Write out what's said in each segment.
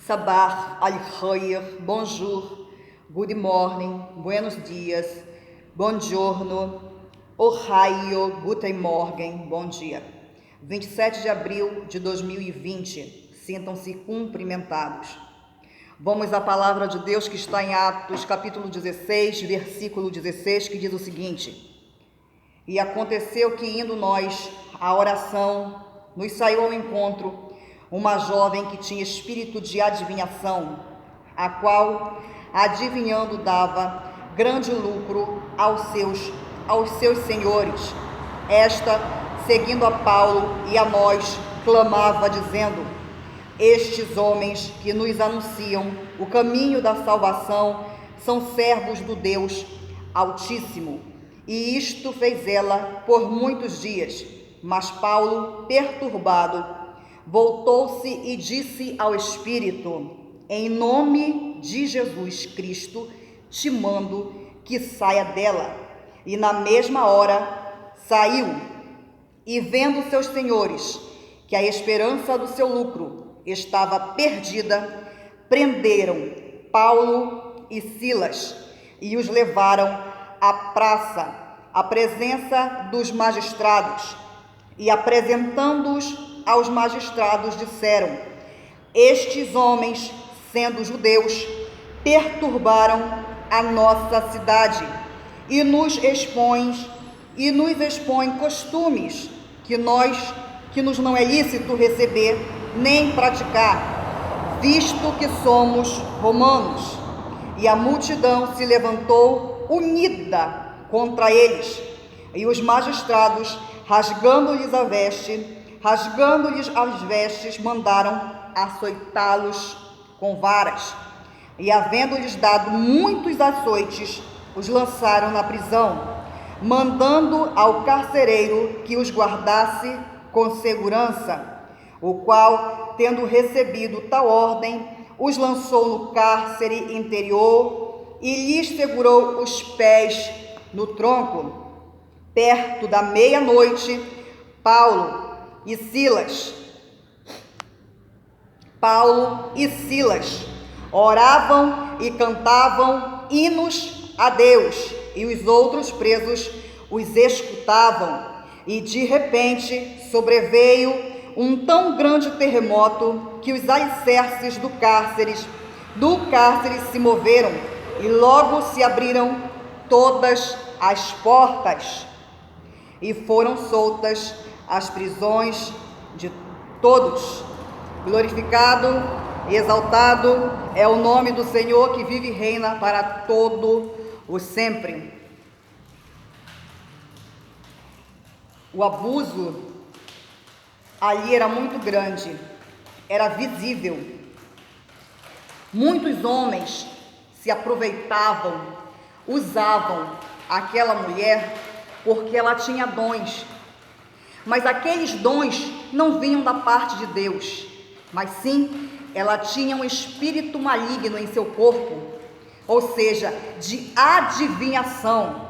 Sabah al-Khair, bonjour, good morning, buenos dias, buongiorno, ohio, guten Morgen, bom dia. 27 de abril de 2020, sintam-se cumprimentados. Vamos à palavra de Deus que está em Atos, capítulo 16, versículo 16, que diz o seguinte: E aconteceu que, indo nós à oração, nos saiu ao encontro uma jovem que tinha espírito de adivinhação, a qual, adivinhando, dava grande lucro aos seus senhores. Esta, seguindo a Paulo e a nós, clamava, dizendo: Estes homens que nos anunciam o caminho da salvação são servos do Deus Altíssimo. E isto fez ela por muitos dias. Mas Paulo, perturbado, voltou-se e disse ao Espírito: Em nome de Jesus Cristo, te mando que saia dela. E na mesma hora saiu. E vendo seus senhores que a esperança do seu lucro estava perdida, prenderam Paulo e Silas e os levaram à praça, à presença dos magistrados. E apresentando-os aos magistrados, disseram: Estes homens, sendo judeus, perturbaram a nossa cidade e nos expõem costumes que nos não é lícito receber nem praticar, visto que somos romanos. E a multidão se levantou unida contra eles, e os magistrados, rasgando-lhes as vestes, mandaram açoitá-los com varas. E, havendo-lhes dado muitos açoites, os lançaram na prisão, mandando ao carcereiro que os guardasse com segurança, o qual, tendo recebido tal ordem, os lançou no cárcere interior e lhes segurou os pés no tronco. Perto da meia-noite, Paulo e Silas oravam e cantavam hinos a Deus, e os outros presos os escutavam. E de repente sobreveio um tão grande terremoto que os alicerces do cárcere se moveram, e logo se abriram todas as portas, e foram soltas as prisões de todos. Glorificado e exaltado é o nome do Senhor, que vive e reina para todo o sempre. O abuso ali era muito grande, era visível. Muitos homens se aproveitavam, usavam aquela mulher porque ela tinha dons, mas aqueles dons não vinham da parte de Deus, mas sim, ela tinha um espírito maligno em seu corpo, ou seja, de adivinhação,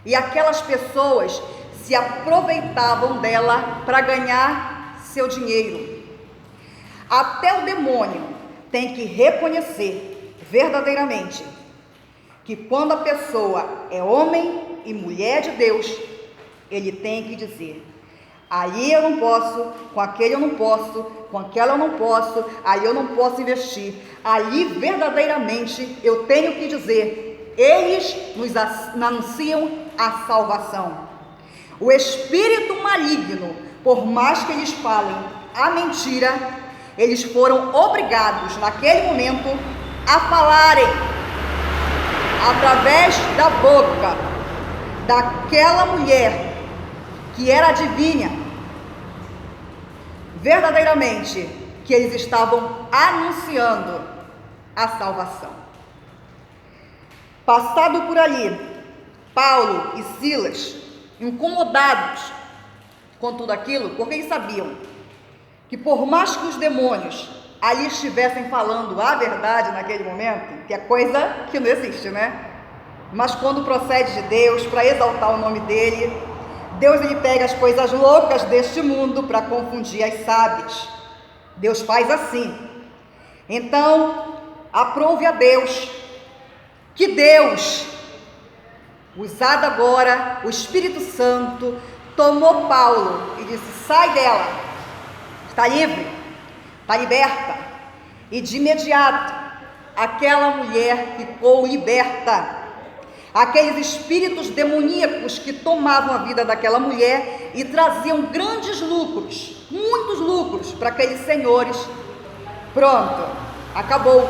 e aquelas pessoas se aproveitavam dela para ganhar seu dinheiro. Até o demônio tem que reconhecer verdadeiramente que quando a pessoa é homem e mulher de Deus, ele tem que dizer: aí eu não posso, com aquele eu não posso, com aquela eu não posso, aí eu não posso investir. Ali verdadeiramente eu tenho que dizer: eles nos anunciam a salvação. O espírito maligno, por mais que eles falem a mentira, eles foram obrigados naquele momento a falarem através da boca daquela mulher que era adivinha, verdadeiramente que eles estavam anunciando a salvação. Passado por ali, Paulo e Silas, incomodados com tudo aquilo, porque eles sabiam que por mais que os demônios ali estivessem falando a verdade naquele momento, que é coisa que não existe, né? Mas quando procede de Deus para exaltar o nome dele, Deus ele pega as coisas loucas deste mundo para confundir as sábias. Deus faz assim. Então, aprove a Deus, que Deus, usado agora, o Espírito Santo, tomou Paulo e disse: sai dela, está livre, está liberta. E de imediato, aquela mulher ficou liberta. Aqueles espíritos demoníacos que tomavam a vida daquela mulher e traziam grandes lucros, muitos lucros para aqueles senhores. Pronto, acabou.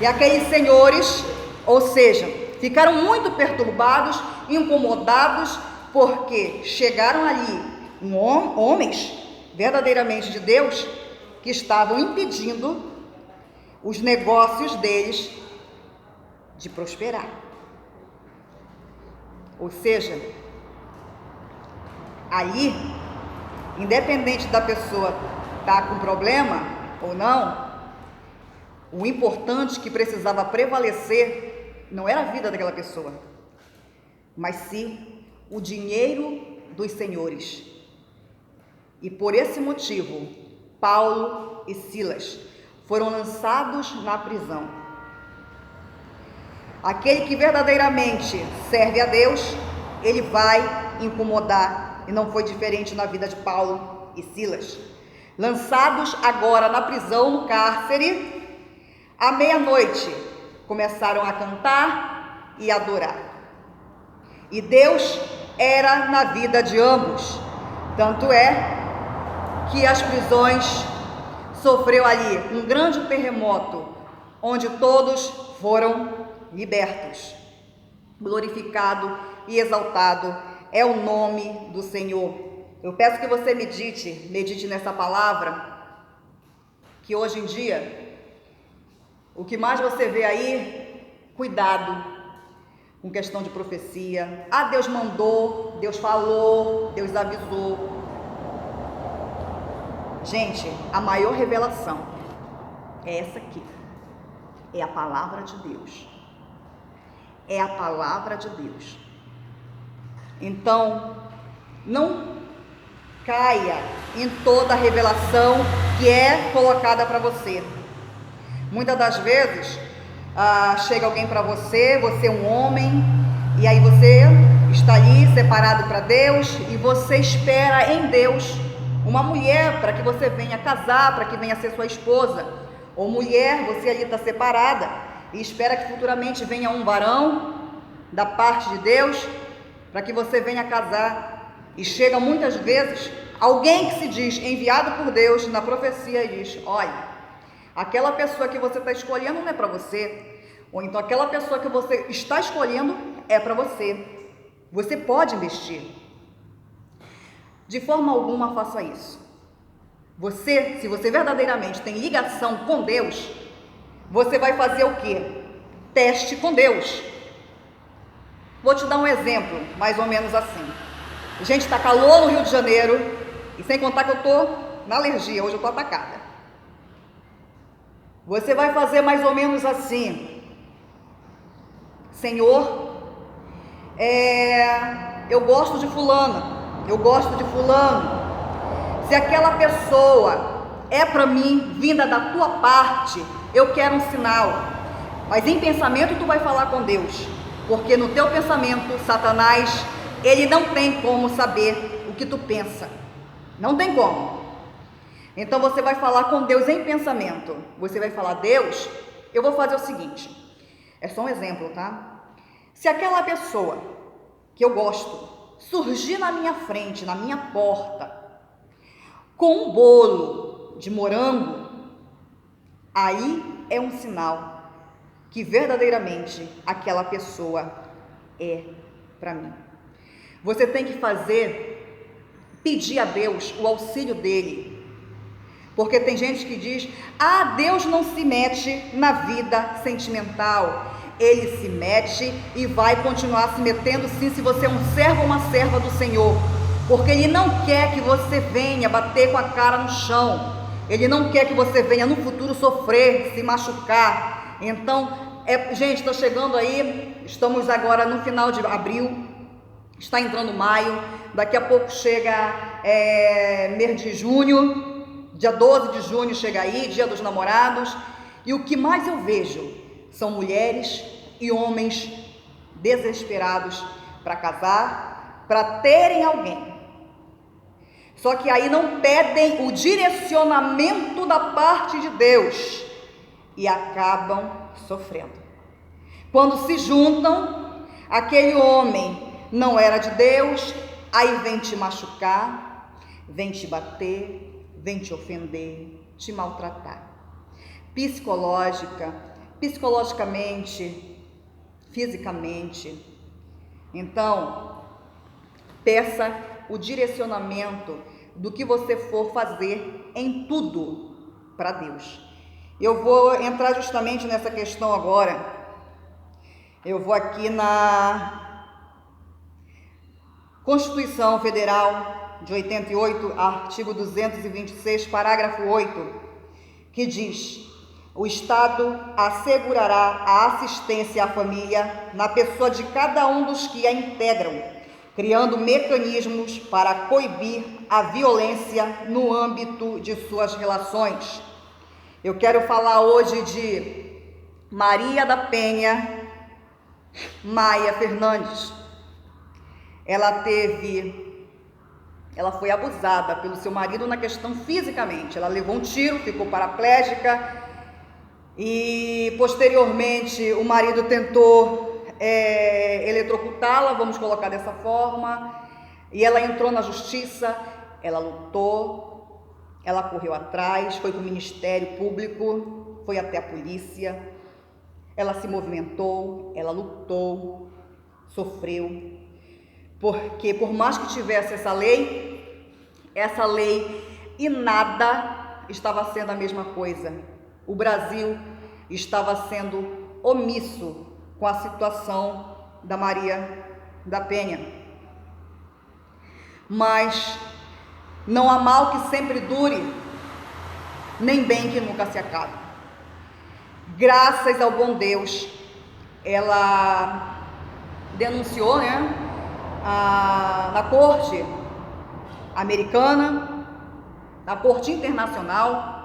E aqueles senhores, ou seja, ficaram muito perturbados, incomodados, porque chegaram ali homens verdadeiramente de Deus que estavam impedindo os negócios deles de prosperar. Ou seja, ali, independente da pessoa estar com problema ou não, o importante que precisava prevalecer não era a vida daquela pessoa, mas sim o dinheiro dos senhores. E por esse motivo, Paulo e Silas foram lançados na prisão. Aquele que verdadeiramente serve a Deus, ele vai incomodar, e não foi diferente na vida de Paulo e Silas. Lançados agora na prisão, no cárcere, à meia-noite, começaram a cantar e adorar. E Deus era na vida de ambos. Tanto é que as prisões sofreu ali um grande terremoto, onde todos foram libertos. Glorificado e exaltado é o nome do Senhor. Eu peço que você medite nessa palavra, que hoje em dia, o que mais você vê aí, cuidado com questão de profecia. Ah, Deus mandou, Deus falou, Deus avisou. Gente, a maior revelação é essa aqui. É a palavra de Deus. É a palavra de Deus. Então, não caia em toda a revelação que é colocada para você. Muitas das vezes, chega alguém para você, você é um homem, e aí você está ali separado para Deus, e você espera em Deus uma mulher para que você venha casar, para que venha ser sua esposa. Ou mulher, você ali está separada e espera que futuramente venha um varão da parte de Deus para que você venha casar. E chega muitas vezes alguém que se diz enviado por Deus na profecia e diz: olha, aquela pessoa que você está escolhendo não é para você, ou então aquela pessoa que você está escolhendo é para você. Você pode investir. De forma alguma faça isso. Você, se você verdadeiramente tem ligação com Deus, você vai fazer o quê? Teste com Deus. Vou te dar um exemplo, mais ou menos assim. Gente, está calor no Rio de Janeiro, e sem contar que eu estou na alergia, hoje eu estou atacada. Você vai fazer mais ou menos assim: Senhor, eu gosto de fulana, eu gosto de fulano. Se aquela pessoa é para mim, vinda da tua parte, eu quero um sinal. Mas em pensamento tu vai falar com Deus, porque no teu pensamento, Satanás, ele não tem como saber o que tu pensa. Não tem como. Então você vai falar com Deus em pensamento. Você vai falar: Deus, eu vou fazer o seguinte. É só um exemplo, tá? Se aquela pessoa que eu gosto surgir na minha frente, na minha porta, com um bolo de morango, aí é um sinal que verdadeiramente aquela pessoa é para mim. Você tem que pedir a Deus o auxílio dele. Porque tem gente que diz: ah, Deus não se mete na vida sentimental. Ele se mete e vai continuar se metendo sim, se você é um servo ou uma serva do Senhor. Porque Ele não quer que você venha bater com a cara no chão. Ele não quer que você venha no futuro sofrer, se machucar. Então, gente, está chegando aí, estamos agora no final de abril, está entrando maio, daqui a pouco chega mês de junho, Dia 12 de junho chega aí, Dia dos Namorados, e o que mais eu vejo são mulheres e homens desesperados para casar, para terem alguém. Só que aí não pedem o direcionamento da parte de Deus e acabam sofrendo. Quando se juntam, aquele homem não era de Deus, aí vem te machucar, vem te bater, vem te ofender, te maltratar. Psicologicamente, fisicamente. Então, peça o direcionamento do que você for fazer em tudo para Deus. Eu vou entrar justamente nessa questão agora. Eu vou aqui na Constituição Federal de 88, artigo 226, parágrafo 8, que diz: o Estado assegurará a assistência à família na pessoa de cada um dos que a integram, criando mecanismos para coibir a violência no âmbito de suas relações. Eu quero falar hoje de Maria da Penha Maia Fernandes. Ela foi abusada pelo seu marido na questão fisicamente. Ela levou um tiro, ficou paraplégica e posteriormente o marido tentou eletrocutá-la, vamos colocar dessa forma, e ela entrou na justiça, ela lutou, ela correu atrás, foi para o Ministério Público, foi até a polícia, ela se movimentou, ela lutou, sofreu, porque por mais que tivesse essa lei e nada estava sendo a mesma coisa. O Brasil estava sendo omisso com a situação da Maria da Penha. Mas não há mal que sempre dure, nem bem que nunca se acabe. Graças ao bom Deus, ela denunciou, na corte americana, na corte internacional,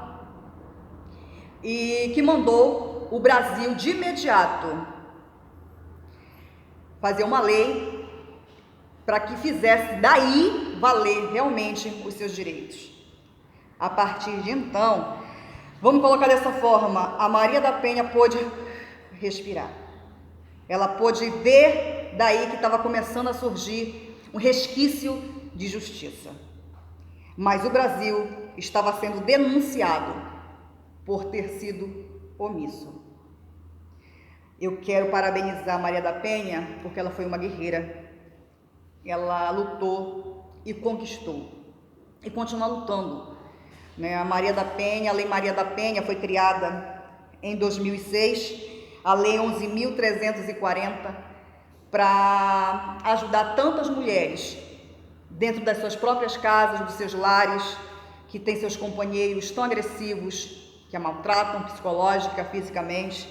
e que mandou o Brasil de imediato fazer uma lei para que fizesse daí valer realmente os seus direitos. A partir de então, vamos colocar dessa forma, a Maria da Penha pôde respirar. Ela pôde ver daí que estava começando a surgir um resquício de justiça. Mas o Brasil estava sendo denunciado por ter sido omisso. Eu quero parabenizar Maria da Penha porque ela foi uma guerreira. Ela lutou e conquistou e continua lutando. A Maria da Penha, a Lei Maria da Penha foi criada em 2006, a Lei 11.340, para ajudar tantas mulheres dentro das suas próprias casas, dos seus lares, que têm seus companheiros tão agressivos, que a maltratam psicológica, fisicamente.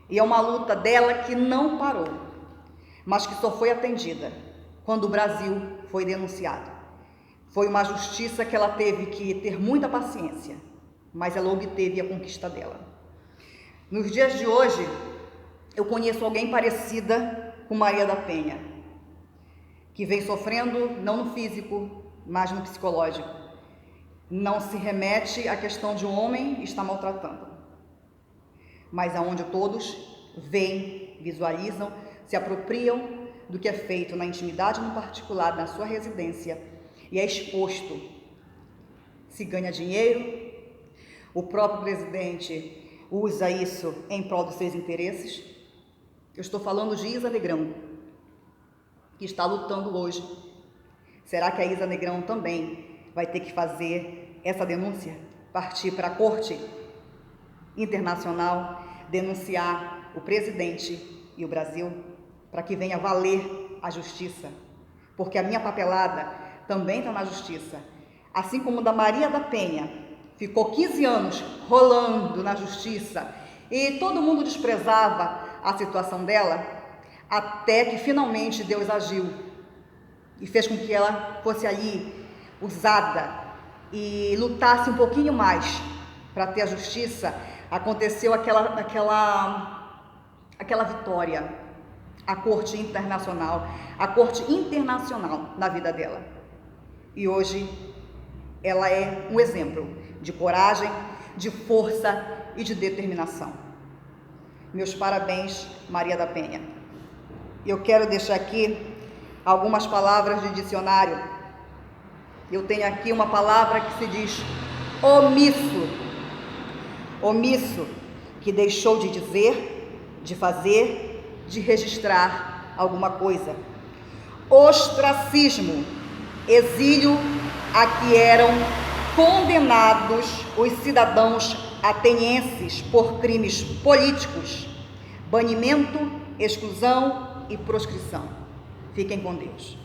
E é uma luta dela que não parou, mas que só foi atendida quando o Brasil foi denunciado. Foi uma justiça que ela teve que ter muita paciência, mas ela obteve a conquista dela. Nos dias de hoje, eu conheço alguém parecida com Maria da Penha, que vem sofrendo não no físico, mas no psicológico. Não se remete à questão de um homem estar maltratando, mas aonde todos veem, visualizam, se apropriam do que é feito na intimidade, no particular, na sua residência, e é exposto. Se ganha dinheiro, o próprio presidente usa isso em prol dos seus interesses. Eu estou falando de Isa Negrão, que está lutando hoje. Será que a Isa Negrão também vai ter que fazer essa denúncia? Partir para a Corte Internacional, denunciar o presidente e o Brasil, para que venha valer a justiça? Porque a minha papelada também está na justiça. Assim como da Maria da Penha, ficou 15 anos rolando na justiça e todo mundo desprezava a situação dela, até que finalmente Deus agiu e fez com que ela fosse ali usada e lutasse um pouquinho mais para ter a justiça, aconteceu aquela vitória, a corte internacional na vida dela. E hoje ela é um exemplo de coragem, de força e de determinação. Meus parabéns, Maria da Penha. Eu quero deixar aqui algumas palavras de dicionário. Eu tenho aqui uma palavra que se diz omisso. Omisso, que deixou de dizer, de fazer, de registrar alguma coisa. Ostracismo, exílio a que eram condenados os cidadãos atenienses por crimes políticos, banimento, exclusão e proscrição. Fiquem com Deus.